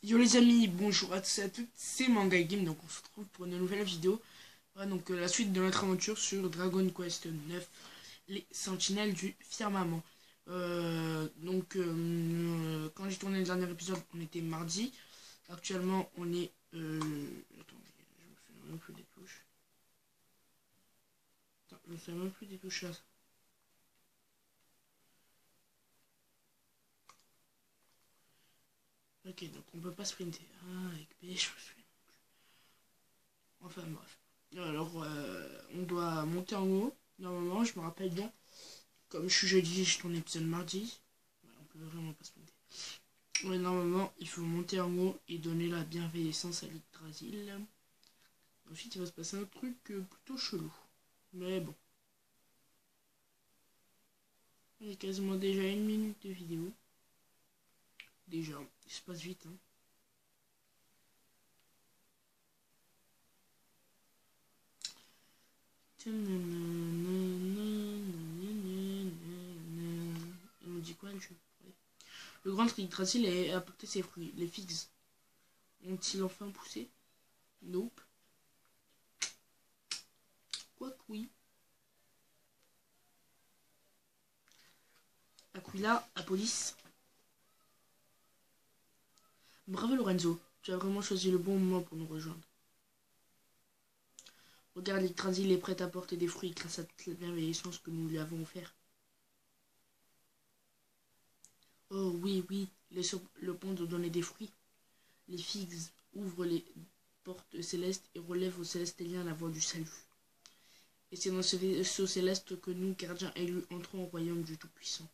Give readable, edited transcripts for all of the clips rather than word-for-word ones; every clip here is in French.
Yo les amis, bonjour à tous et à toutes, c'est Manga Game, donc on se retrouve pour une nouvelle vidéo. Voilà, donc la suite de notre aventure sur Dragon Quest 9, les sentinelles du firmament. Quand j'ai tourné le dernier épisode, on était mardi. Actuellement, on est... Attends, je me souviens même plus des touches. Attends, je me souviens même plus des touches là. Ok, donc on peut pas sprinter. Ah, avec B, je me souviens. Enfin bref. Alors, on doit monter en haut. Normalement, je me rappelle bien. Comme je suis jeudi, je tourne l'épisode mardi. Ouais, on peut vraiment pas se monter. Ouais, normalement, il faut monter en haut et donner la bienveillance à l'Yggdrasil. Ensuite, il va se passer un truc plutôt chelou. Mais bon. Il y a quasiment déjà 1 minute de vidéo. Déjà, il se passe vite. Hein. Il nous dit quoi le jeu? Le grand Yggdrasil a apporté ses fruits. Les figs ont-ils enfin poussé? Nope. Quoique oui. Aquila, Apolis. Bravo Lorenzo, tu as vraiment choisi le bon moment pour nous rejoindre. Regarde, l'Yggdrasil est prêt à porter des fruits grâce à toute la bienveillance que nous lui avons offert. Oh oui, oui, le pont de donner des fruits. Les figs ouvrent les portes célestes et relèvent aux célestaliens la voie du salut. Et c'est dans ce vaisseau céleste que nous, gardiens élus, entrons au royaume du Tout-Puissant.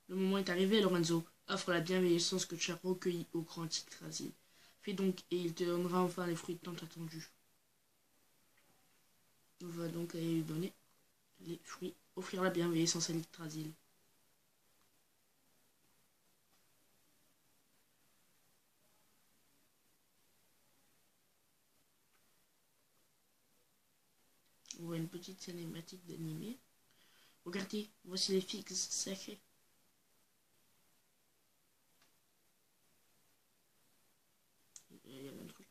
Le moment est arrivé, Lorenzo. Offre la bienveillance que tu as recueillie au grand Yggdrasil. Fais donc, et il te donnera enfin les fruits tant attendus. On va donc aller lui donner les fruits. Offrir la bienveillance à l'Yggdrasil. On voit une petite cinématique d'animé. Regardez, voici les figs sacrés. Il y a un truc.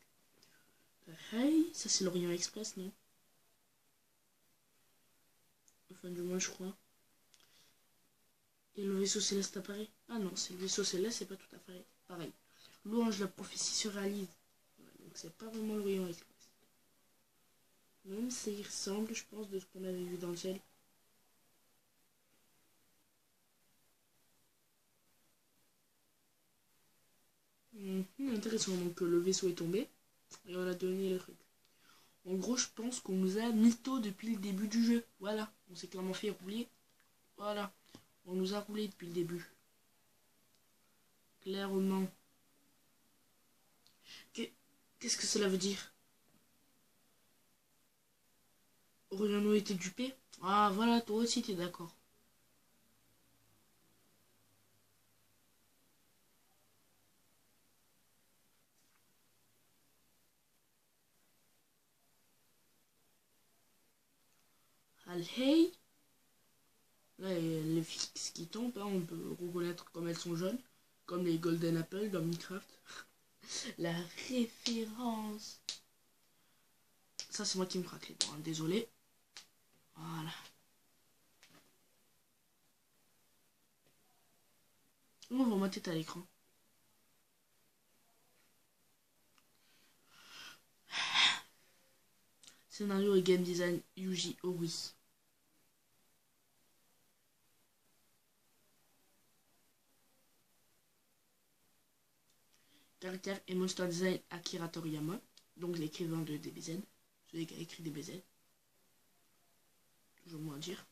Hey, ça c'est l'Orient Express, non? Enfin, du moins, je crois. Et le vaisseau céleste apparaît. Ah non, c'est le vaisseau céleste, c'est pas tout à fait pareil. Louange, la prophétie se réalise. Ouais, donc c'est pas vraiment l'Orient Express. Même s'il ressemble, je pense, de ce qu'on avait vu dans le ciel. Intéressant, donc le vaisseau est tombé et on a donné le truc. En gros, je pense qu'on nous a mytho depuis le début du jeu. Voilà, on s'est clairement fait rouler. Voilà, on nous a roulé depuis le début. Clairement. Qu'est-ce que cela veut dire? Aurions-nous été dupés? Ah voilà, toi aussi t'es d'accord. Hey, là, les fixes qui tombent, hein, on peut reconnaître comme elles sont jaunes, comme les Golden Apple dans Minecraft. La référence. Ça, c'est moi qui me craque les dents, hein, désolé. Voilà. On voit ma tête à l'écran. Scénario et game design Yuji Ori. Caractère et monster design Akira Toriyama, donc l'écrivain de DBZ, celui qui a écrit DBZ. Toujours moins à dire.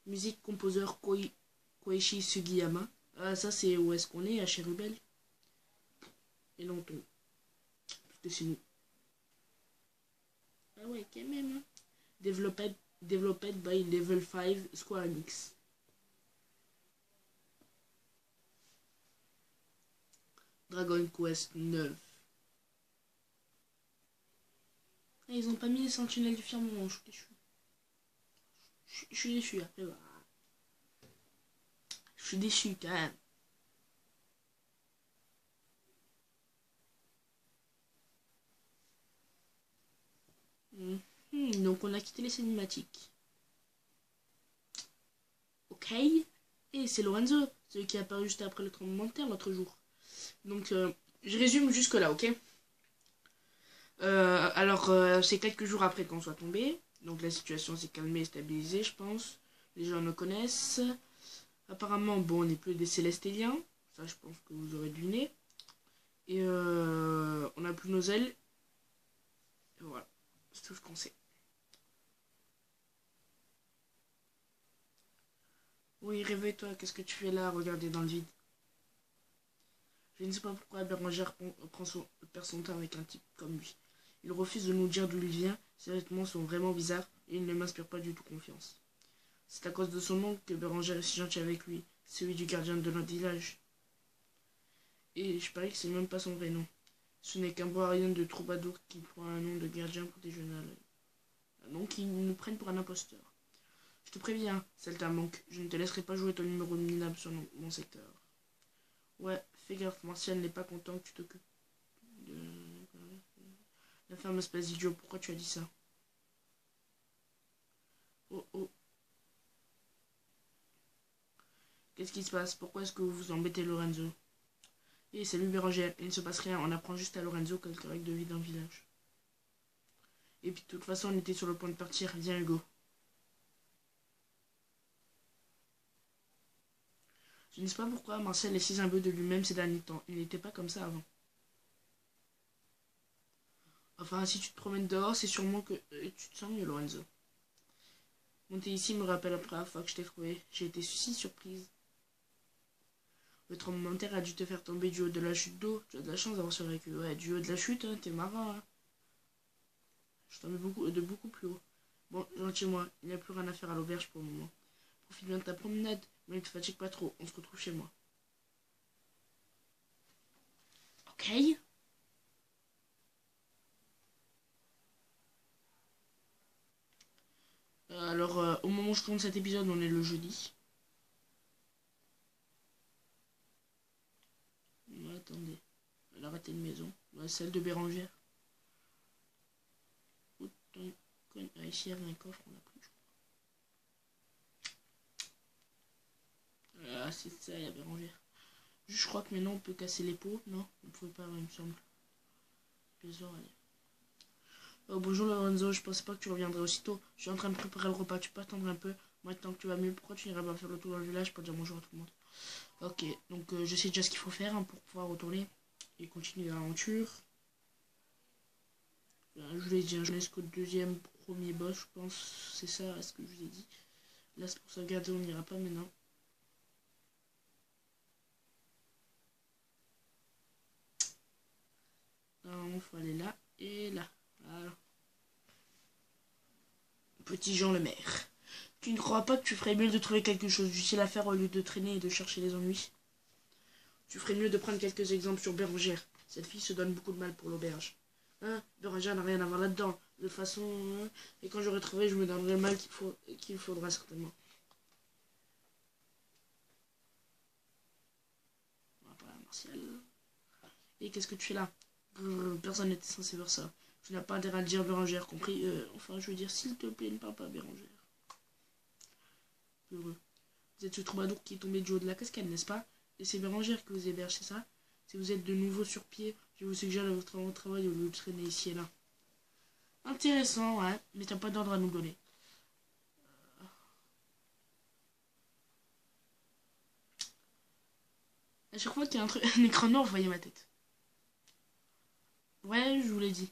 Musique composeur Koichi Sugiyama. Ah, ça c'est où est-ce qu'on est, à Cherubel. Et là on tombe. Parce que c'est nous. Ah ouais, quand même. Hein. Developed by Level 5 Square Enix. Dragon Quest 9. Ah, ils ont pas mis les sentinelles du firmament, je suis déçu. Je suis déçu après. Bah, suis déçu quand même. Donc on a quitté les cinématiques. Ok. Et c'est Lorenzo, celui qui est apparu juste après le tremblement de terre l'autre jour. Donc je résume jusque là, ok. C'est quelques jours après qu'on soit tombé. Donc la situation s'est calmée et stabilisée, je pense. Les gens nous connaissent. Apparemment, bon, on n'est plus des Célestéliens. Ça, je pense que vous aurez deviné. Et on n'a plus nos ailes. Et voilà. C'est tout ce qu'on sait. Oui, réveille-toi. Qu'est-ce que tu fais là, regarder dans le vide? Je ne sais pas pourquoi Bérangère perd son temps avec un type comme lui. Il refuse de nous dire d'où il vient. Ses vêtements sont vraiment bizarres et il ne m'inspire pas du tout confiance. C'est à cause de son nom que Bérangère est si gentil avec lui. Celui du gardien de notre village. Et je parie que c'est même pas son vrai nom. Ce n'est qu'un boarien de troubadour qui prend un nom de gardien pour déjeuner à l'œil. Un nom qui nous prennent pour un imposteur. Je te préviens, Celta manque. Je ne te laisserai pas jouer ton numéro de minable sur mon secteur. Ouais, fais gaffe, Martial n'est pas content que tu t'occupes de... La ferme espèce d'idiot, pourquoi tu as dit ça? Oh oh, qu'est-ce qui se passe? Pourquoi est-ce que vous vous embêtez, Lorenzo? Eh, salut Bérangère, il ne se passe rien, on apprend juste à Lorenzo quelques règles de vie d'un village. Et puis de toute façon, on était sur le point de partir, viens Hugo. Je ne sais pas pourquoi Marcel est si imbu de lui-même ces derniers temps, il n'était pas comme ça avant. Enfin, si tu te promènes dehors, c'est sûrement que tu te sens mieux, Lorenzo. Monter ici me rappelle la première fois que je t'ai trouvé, j'ai été si surprise. Le tremblement de terre a dû te faire tomber du haut de la chute d'eau. Tu as de la chance d'avoir survécu. Ouais, du haut de la chute, hein, t'es marin. Hein. Je t'en mets de beaucoup plus haut. Bon, gentil-moi, il n'y a plus rien à faire à l'auberge pour le moment. Profite bien de ta promenade, mais ne te fatigue pas trop, on se retrouve chez moi. Ok. Au moment où je tourne cet épisode, on est le jeudi. Attendez. Elle a raté une maison. Celle de Bérangère. Ici, il y avait un coffre, on l'a pris, je crois. Ah, c'est ça, il y a Bérangère. Je crois que maintenant, on peut casser les pots. Non, on ne pouvait pas, il me semble. Les oreilles. Oh, bonjour Lorenzo, je pensais pas que tu reviendrais aussitôt. Je suis en train de préparer le repas, tu peux attendre un peu. Maintenant que tu vas mieux, pourquoi tu n'irais pas faire le tour dans le village pour dire bonjour à tout le monde? Ok, donc je sais déjà ce qu'il faut faire hein, pour pouvoir retourner et continuer l'aventure. Je vous l'ai dit, je laisse qu'au deuxième, premier boss, je pense. C'est ça, ce que je vous ai dit. Là, c'est pour sauvegarder, on n'ira pas maintenant. Il faut aller là et là. Voilà. Petit Jean le maire. Tu ne crois pas que tu ferais mieux de trouver quelque chose d'utile à faire au lieu de traîner et de chercher les ennuis? Tu ferais mieux de prendre quelques exemples sur Bérangère. Cette fille se donne beaucoup de mal pour l'auberge. Hein, Bérangère n'a rien à voir là-dedans. De toute façon, hein, et quand j'aurai trouvé, je me donnerai le mal qu'il faudra certainement. Voilà, Martial. Et qu'est-ce que tu fais là? Personne n'était censé faire ça. Tu n'as pas intérêt à le dire, Bérangère, compris? Enfin, je veux dire, s'il te plaît, ne parle pas, Bérangère. Heureux. Vous êtes ce troubadour qui est tombé du haut de la cascade, n'est-ce pas? Et c'est Bérangère que vous héberge, c'est ça? Si vous êtes de nouveau sur pied, je vous suggère de votre travail au lieu de traîner ici et là. Intéressant, ouais, mais t'as pas d'ordre à nous donner. À chaque fois qu'il y a un écran noir, vous voyez ma tête. Ouais, je vous l'ai dit.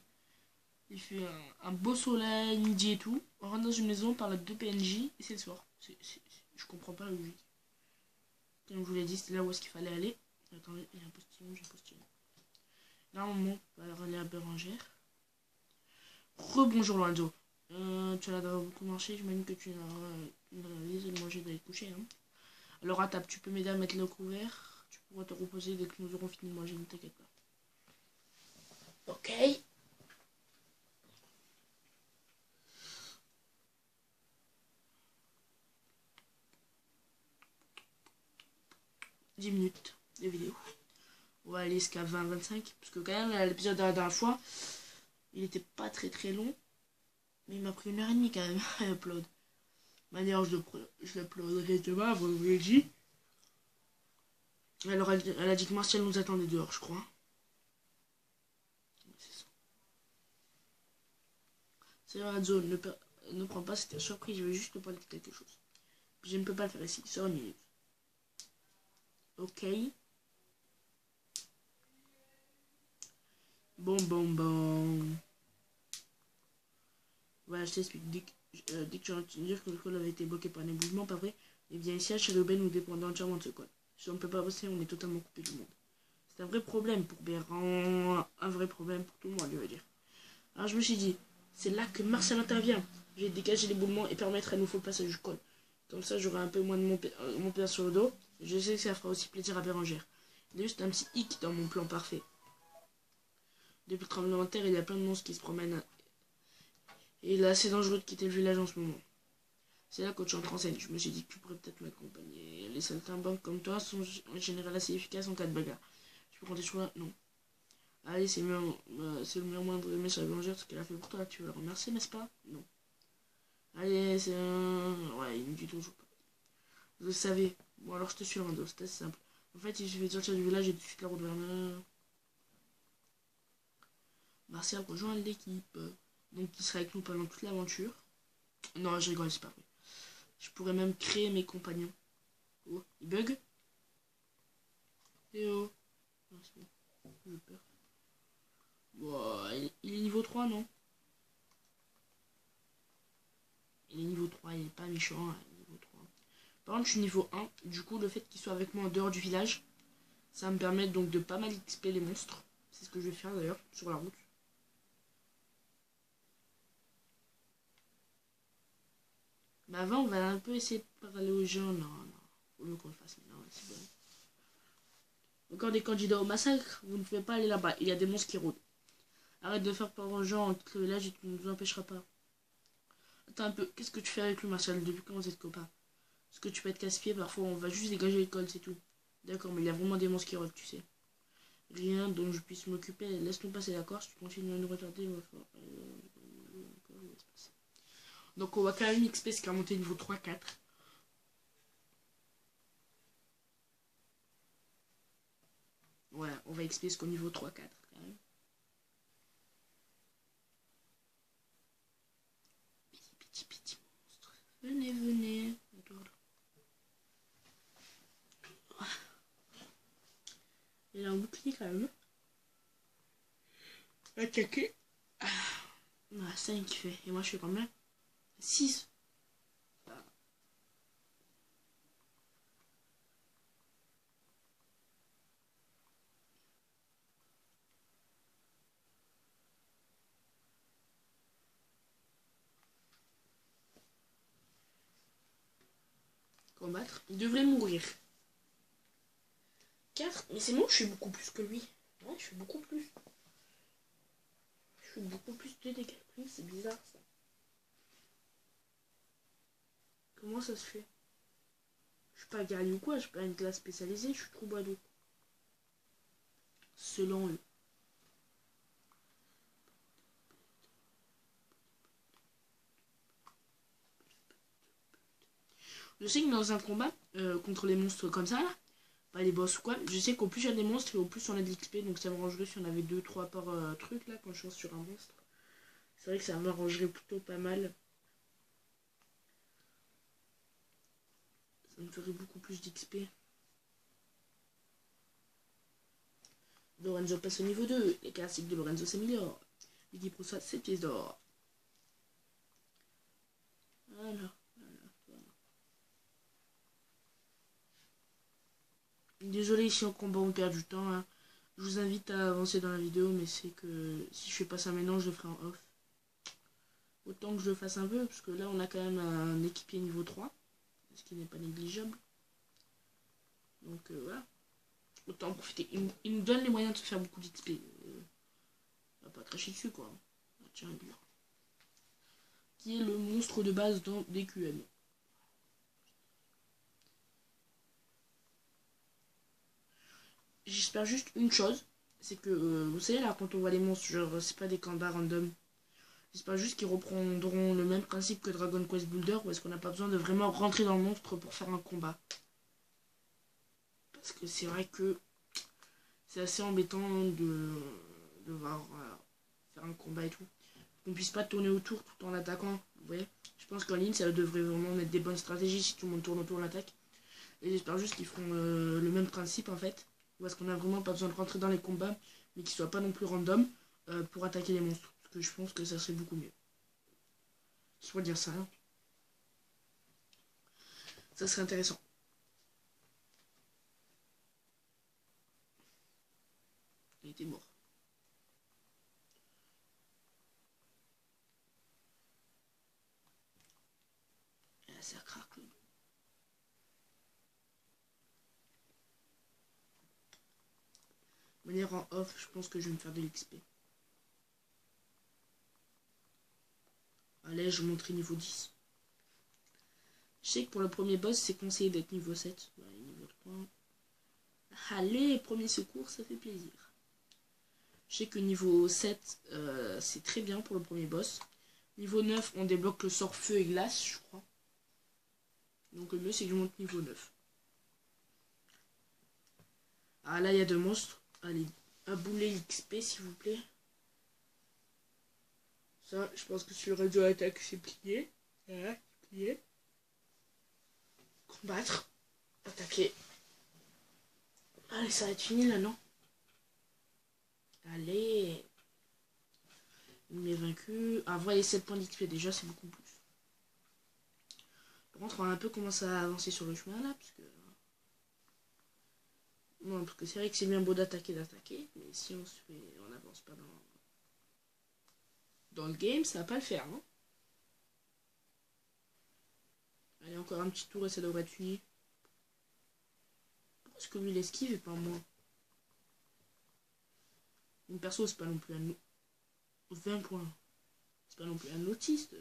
Il fait un beau soleil, midi et tout. On rentre dans une maison, on parle à deux PNJ et c'est le soir. Je comprends pas la logique. Comme je vous l'ai dit, c'est là où est-ce qu'il fallait aller. Attendez, il y a un postillon, j'ai un postillon. Là, on monte, on va aller à Bérangère. Rebonjour Lorenzo. Tu as beaucoup marché, j'imagine que tu n'as rien de manger d'aller te coucher. Hein. Alors à table, tu peux m'aider à mettre le couvert. Tu pourras te reposer dès que nous aurons fini de manger, ne t'inquiète pas. Ok. 10 minutes de vidéo. On va aller jusqu'à 20-25. Parce que quand même, l'épisode de la dernière fois, il était pas très long. Mais il m'a pris 1h30 quand même à upload. D'ailleurs, je l'uploaderai demain, vendredi. Alors, elle a dit que Martial nous attendait dehors, je crois. C'est ça. C'est la zone, ne prends pas, c'était surpris, je vais juste te parler de quelque chose. Je ne peux pas le faire ici, c'est en minute. Ok. Bon. Voilà, je t'explique. Dès que tu as entendu dire que le code avait été bloqué par un éboulement, pas vrai, et bien ici, à Shadowben, nous dépendons entièrement de ce code. Si on ne peut pas bosser, on est totalement coupé du monde. C'est un vrai problème pour Béran, un vrai problème pour tout le monde, je veux dire. Alors je me suis dit, c'est là que Martial intervient. Je vais dégager l'éboulement et permettre à nouveau le passage du code. Comme ça, j'aurai un peu moins de mon père sur le dos. Je sais que ça fera aussi plaisir à Bérangère. Il y a juste un petit hic dans mon plan parfait. Depuis le tremblement de terre, il y a plein de monstres qui se promènent. Et il est assez dangereux de quitter le village en ce moment. C'est là que tu entres en scène. Je me suis dit que tu pourrais peut-être m'accompagner. Les saltimbanques comme toi sont en général assez efficaces en cas de bagarre. Tu peux compter sur moi? Non. Allez, c'est le meilleur moyen de remettre sur la Bérangère ce qu'elle a fait pour toi. Tu veux la remercier, n'est-ce pas? Non. Allez, c'est un... Ouais, il me dit toujours pas. Vous le savez. Bon, alors je te suis, Rando. C'est assez simple. En fait, il suffit de sortir du village et de suite la route vers le... Martial rejoint l'équipe. Donc, il sera avec nous pendant toute l'aventure. Non, je rigole, c'est pas vrai. Je pourrais même créer mes compagnons. Oh, il bug? Eh oh. Non, c'est bon. J'ai peur. Wow, il est niveau 3, non? Il est niveau 3, il est pas méchant, hein, niveau 3. Par contre, je suis niveau 1. Du coup, le fait qu'il soit avec moi en dehors du village, ça va me permet donc de pas mal XP les monstres. C'est ce que je vais faire d'ailleurs, sur la route. Mais avant, on va un peu essayer de parler aux gens. Non. Faut mieux qu'on le fasse maintenant, c'est bon. Encore des candidats au massacre, vous ne pouvez pas aller là-bas. Il y a des monstres qui rôdent. Arrête de faire peur aux gens, quitte le village et tu ne nous empêcheras pas. Attends un peu, qu'est-ce que tu fais avec lui, Martial? Depuis quand vous êtes copains? Parce que tu peux être casse-pied, parfois on va juste dégager l'école, c'est tout. D'accord, mais il y a vraiment des monstres qui rôdent, tu sais. Rien dont je puisse m'occuper, laisse-nous passer, d'accord? Si tu continues à nous retarder, il va falloir... Donc on va quand même XP ce qui a monté niveau 3-4. Voilà, on va XP ce qu'au niveau 3-4 quand même. Petit monstre. Venez. Il a un bouclier quand même. Attaquer. Ah, 5 qui fait. Et moi je fais combien? 6. Combattre. Il devrait mourir. 4. Mais c'est moi, je suis beaucoup plus que lui. Ouais, je suis beaucoup plus. Je suis beaucoup plus de dégâts que lui, c'est bizarre ça. Comment ça se fait? Je suis pas guerrier ou quoi, je suis pas une classe spécialisée, je suis troubadour. Selon eux. Je sais que dans un combat contre les monstres comme ça, là, pas les boss ou quoi, je sais qu'au plus il y a des monstres et au plus on a de l'XP, donc ça m'arrangerait si on avait 2-3 par truc là quand je lance sur un monstre. C'est vrai que ça m'arrangerait plutôt pas mal. Ça me ferait beaucoup plus d'XP. Lorenzo passe au niveau 2, les classiques de Lorenzo s'améliorent. L'équipe reçoit 7 pièces d'or. Voilà. Désolé si en combat on perd du temps. Hein. Je vous invite à avancer dans la vidéo, mais c'est que si je fais pas ça maintenant, je le ferai en off. Autant que je le fasse un peu, parce que là on a quand même un équipier niveau 3, ce qui n'est pas négligeable. Donc voilà. Autant en profiter. Il nous donne les moyens de se faire beaucoup d'XP. On va pas cracher dessus quoi. Tiens, dur. Qui est le monstre de base dans DQM. j'espère juste une chose. C'est que, vous savez, là, quand on voit les monstres, genre, c'est pas des combats random. J'espère juste qu'ils reprendront le même principe que Dragon Quest Builder, où est-ce qu'on n'a pas besoin de vraiment rentrer dans le monstre pour faire un combat. Parce que c'est vrai que c'est assez embêtant de devoir faire un combat et tout. Qu'on puisse pas tourner autour tout en attaquant. Vous voyez, je pense qu'en ligne, ça devrait vraiment mettre des bonnes stratégies si tout le monde tourne autour de l'attaque. Et j'espère juste qu'ils feront le même principe en fait. Où est-ce qu'on a vraiment pas besoin de rentrer dans les combats, mais qu'ils soient pas non plus random pour attaquer les monstres. Parce que je pense que ça serait beaucoup mieux. Je pourrais dire ça, hein. Ça serait intéressant. Il était mort. Et là, ça craque le dos. De manière en off, je pense que je vais me faire de l'XP. Allez, je montrerai niveau 10. Je sais que pour le premier boss, c'est conseillé d'être niveau 7. Ouais, niveau 3. Allez, premier secours, ça fait plaisir. Je sais que niveau 7, c'est très bien pour le premier boss. Niveau 9, on débloque le sort feu et glace, je crois. Donc le mieux, c'est que je monte niveau 9. Ah là, il y a deux monstres. Allez, un boulet XP, s'il vous plaît. Ça, je pense que sur le réseau attaque, c'est plié. Voilà, plié. Combattre. Attaquer. Allez, ça va être fini là, non? Allez. Il m'est vaincu. Ah, voilà les 7 points d'XP déjà, c'est beaucoup plus. Par contre, on va un peu commencer à avancer sur le chemin là, parce que... Non, parce que c'est vrai que c'est bien beau d'attaquer, mais si on se fait... On n'avance pas dans le game, ça va pas le faire, non? Allez, encore un petit tour et ça devrait être fini. Pourquoi est-ce que lui il esquive et pas moi? Mon perso, c'est pas non plus un... 20 points. C'est pas non plus un autiste.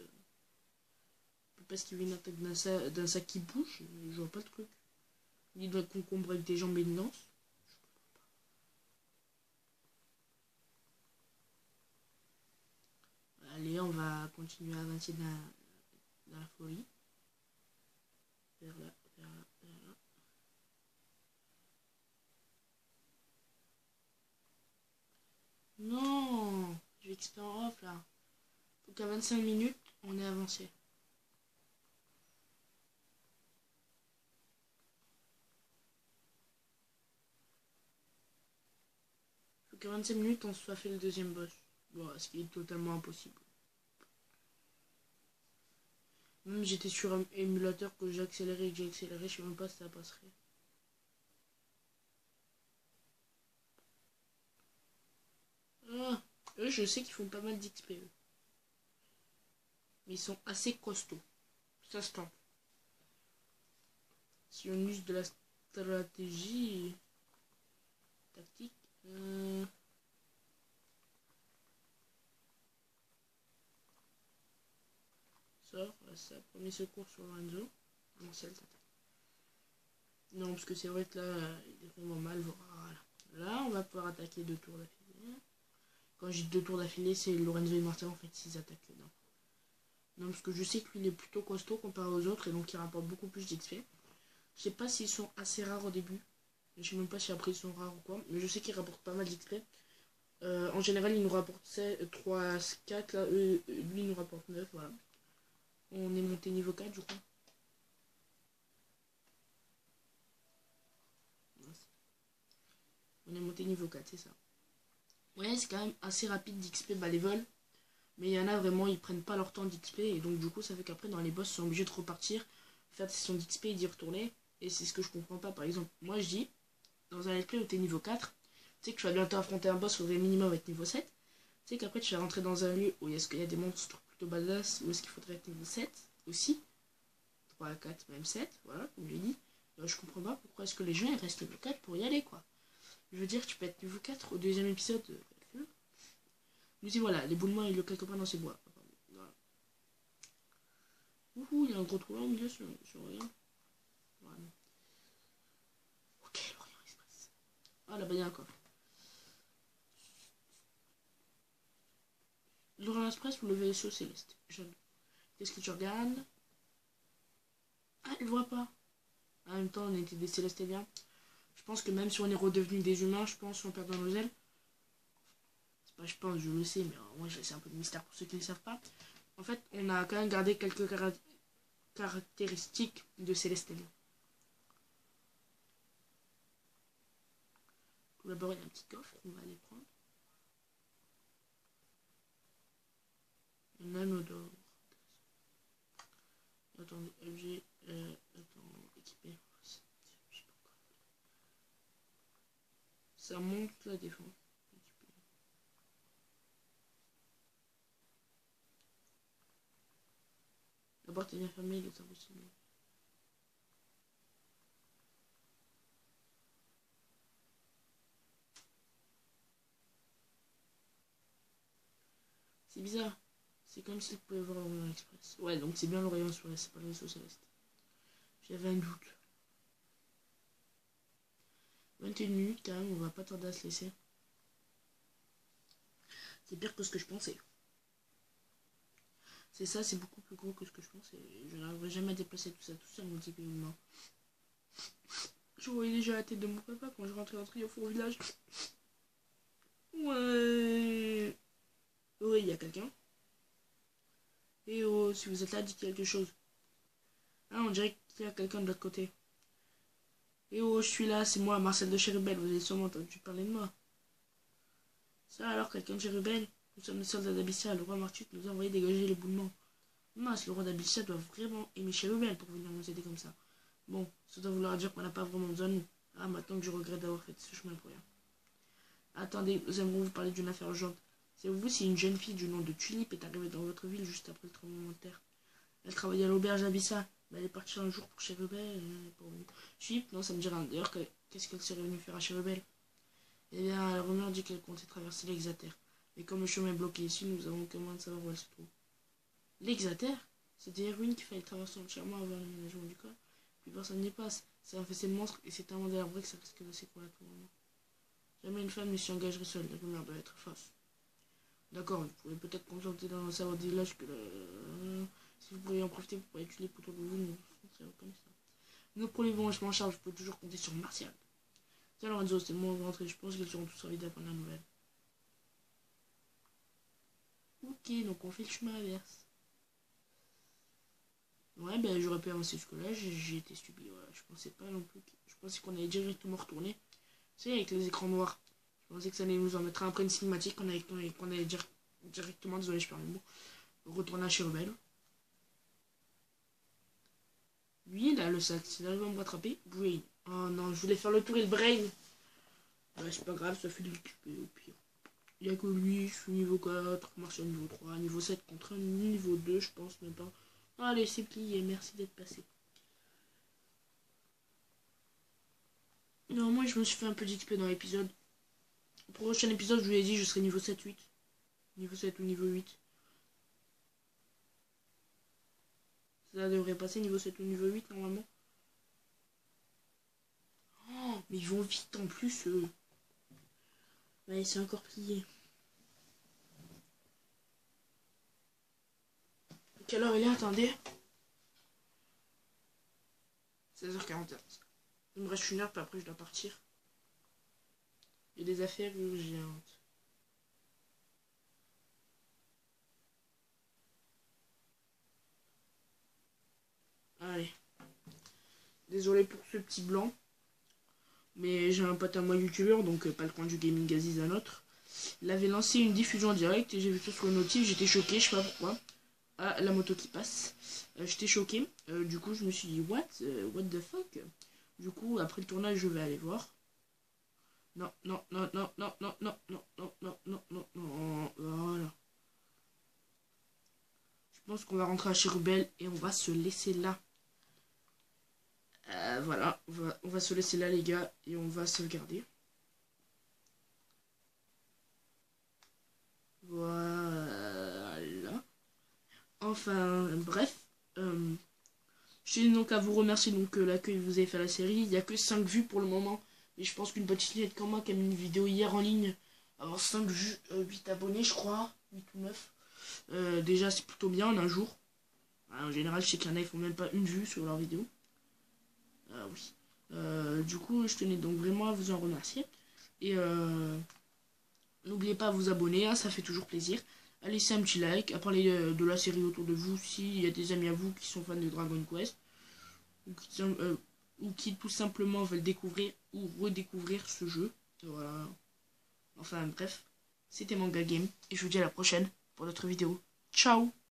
Parce qu'il vient une attaque d'un sac qui bouge, je vois pas le truc. Il doit concombre avec des jambes et une lance. Allez, on va continuer à avancer dans la folie. Vers là, vers là, vers là. Non, je vais XP en off là. Faut qu'à 25 minutes, on ait avancé. Faut qu'à 25 minutes, on se soit fait le deuxième boss. Bon, ce qui est totalement impossible. Même j'étais sur un émulateur que j'ai accéléré, je sais même pas si ça passerait. Ah, eux, je sais qu'ils font pas mal d'XP. Mais ils sont assez costauds. Ça se tente. Si on use de la stratégie tactique. Sort, ça, premier secours sur Lorenzo. Non, c'est non, parce que c'est vrai que là, il est vraiment mal. Voilà. Là, on va pouvoir attaquer 2 tours d'affilée. Quand j'ai 2 tours d'affilée, c'est Lorenzo et Martin en fait, s'ils attaquent. Non. Non, parce que je sais que lui, il est plutôt costaud comparé aux autres et donc il rapporte beaucoup plus d'XP. Je sais pas s'ils sont assez rares au début. Je sais même pas si après ils sont rares ou quoi. Mais je sais qu'ils rapportent pas mal d'XP. En général, il nous rapporte 3, 4. Là, lui, il nous rapporte 9. Voilà. On est monté niveau 4, je crois. On est monté niveau 4, c'est ça. Ouais, c'est quand même assez rapide d'XP bas level. Mais il y en a vraiment, ils prennent pas leur temps d'XP. Et donc, du coup, ça fait qu'après, dans les boss, ils sont obligés de repartir, faire des sessions d'XP et d'y retourner. Et c'est ce que je comprends pas. Par exemple, moi, je dis, dans un let's play où t'es niveau 4, tu sais que tu vas bientôt affronter un boss, il faudrait minimum être niveau 7. Tu sais qu'après, tu vas rentrer dans un lieu où est-ce qu'il y a des monstres plutôt badass, où est-ce qu'il faudrait être niveau 7 aussi. 3, 4, même 7, voilà, comme j'ai dit. Je comprends pas pourquoi est-ce que les gens ils restent niveau 4 pour y aller, quoi. Je veux dire, tu peux être niveau 4 au deuxième épisode. Nous dit voilà, l'éboulement il est quelque part dans ces bois. Voilà. Ouhou, il y a un gros trou là au milieu sur rien. Voilà. Ok, l'Orient Express. Ah là-bas, il y a un coffre. L'Orient Express ou le vaisseau céleste? Qu'est-ce que tu regardes? Ah, elle voit pas. En même temps, on était des célestéliens. Je pense que même si on est redevenu des humains, je pense, en perdant nos ailes. C'est pas, je pense, je le sais, mais moi, je laisse un peu de mystère pour ceux qui ne le savent pas. En fait, on a quand même gardé quelques caractéristiques de célestéliens. Tout d'abord, il y a un petit coffre, on va aller prendre. Un anneau d'or. Attendez, objet. Attends, équipé. Ça monte la défense. La porte est bien fermée, il est impossible. C'est bizarre. C'est comme si vous pouvez voir l'Orient Express. Ouais, donc c'est bien l'Orient Express, c'est pas le vaisseau céleste. J'avais un doute. 21 minutes quand même, on va pas tarder à se laisser. C'est pire que ce que je pensais. C'est ça, c'est beaucoup plus gros que ce que je pensais. Je n'arriverai jamais à déplacer tout ça tout seul, mon type humain. Je voyais déjà la tête de mon papa quand je rentrais en triomphe au village. Ouais. Oui, il y a quelqu'un. Et oh, si vous êtes là, dites quelque chose. Ah, on dirait qu'il y a quelqu'un de l'autre côté. Et oh, je suis là, c'est moi, Marcel de Chérubel, vous avez sûrement entendu parler de moi. Ça alors, quelqu'un de Chérubel? Nous sommes les soldats d'Abyssia, le roi Martus nous a envoyé dégager l'éboulement. Mince, le roi d'Abyssia doit vraiment aimer Chérubel pour venir nous aider comme ça. Bon, ça doit vouloir dire qu'on n'a pas vraiment besoin de nous. Ah, maintenant que je regrette d'avoir fait ce chemin pour rien. Attendez, nous aimerons vous parler d'une affaire urgente. Savez-vous si une jeune fille du nom de Tulipe est arrivée dans votre ville juste après le tremblement de terre? Elle travaillait à l'auberge Abissa, mais elle est partie un jour pour Chérubel. Tulipe, non, ça me dit rien. D'ailleurs, qu'est-ce qu'elle serait venue faire à Chérubel? Eh bien, la rumeur dit qu'elle comptait traverser l'Exater. Mais comme le chemin est bloqué ici, nous avons aucun moyen de savoir où elle se trouve. L'Exater? C'est des ruines qu'il fallait traverser entièrement avant l'aménagement du corps. Plus personne n'y passe. C'est un fessé de monstre et c'est tellement délabré que ça risque de s'écrouler à tout moment. Jamais une femme ne s'y engagerait seule. La rumeur doit être fausse. D'accord, vous pouvez peut-être consulter dans un savant village que si vous pourriez en profiter pour pas étudier autour de vous, nous serons reconnaissants. Nos premiers vont en charge, vous pouvez toujours compter sur Martial. Tiens Lorenzo, c'est le moment de rentrer, je pense qu'ils seront tous ravis d'apprendre la nouvelle. Ok, donc on fait le chemin inverse. Ouais, ben j'aurais pu avancer jusque-là, j'ai été stupide, voilà. Je pensais pas non plus, je pensais qu'on allait directement retourner. Tu sais, avec les écrans noirs. Je pensais que ça allait nous en mettre après une cinématique, qu'on allait directement, désolé je perds le mot, retourner à Chérubel. Lui, là, le sac, s'il arrive à me rattraper, Brain. Oh non, je voulais faire le tour et le Brain. Ouais, c'est pas grave, ça fait de l'occuper au pire. Il n'y a que lui, je suis niveau 4, Martial niveau 3, niveau 7 contre un niveau 2, je pense même pas. Allez, c'est plié, merci d'être passé. Non, moi je me suis fait un peu d'XP dans l'épisode. Au prochain épisode, je vous l'ai dit, je serai niveau 7-8. Niveau 7 ou niveau 8. Ça devrait passer niveau 7 ou niveau 8 normalement. Oh, mais ils vont vite en plus. Ouais, c'est encore plié. Quelle heure il est? Attendez. 16h41. Il me reste une heure, puis après je dois partir. Il y a des affaires urgentes. Allez. Désolé pour ce petit blanc. Mais j'ai un pote à moi youtubeur, donc pas le coin du gaming Aziz, un autre. Il avait lancé une diffusion en direct et j'ai vu tout sur le notif, j'étais choqué, je sais pas pourquoi. Ah, la moto qui passe. J'étais choqué. Du coup, je me suis dit, what the fuck? Du coup, après le tournage, je vais aller voir. Non, non, non, non, non, non, non, non, non, non, non, non, non, voilà. Je pense qu'on va rentrer à Chérubel et on va se laisser là. Voilà, on va se laisser là les gars et on va sauvegarder. Voilà. Enfin, bref. Je tiens donc à vous remercier donc l'accueil que vous avez fait à la série. Il n'y a que 5 vues pour le moment. Et je pense qu'une petite liette comme moi qui a mis une vidéo hier en ligne, avoir 8 abonnés je crois, 8 ou 9. Déjà c'est plutôt bien en un jour. En général je sais qu'il y en a ils font même pas une vue sur leur vidéo. Oui. Du coup je tenais donc vraiment à vous en remercier. Et n'oubliez pas à vous abonner, hein, ça fait toujours plaisir. À laisser un petit like, à parler de la série autour de vous s'il y a des amis à vous qui sont fans de Dragon Quest. Ou qui tout simplement veulent découvrir ou redécouvrir ce jeu. Voilà. Enfin bref, c'était Manga Game et je vous dis à la prochaine pour d'autres vidéos. Ciao!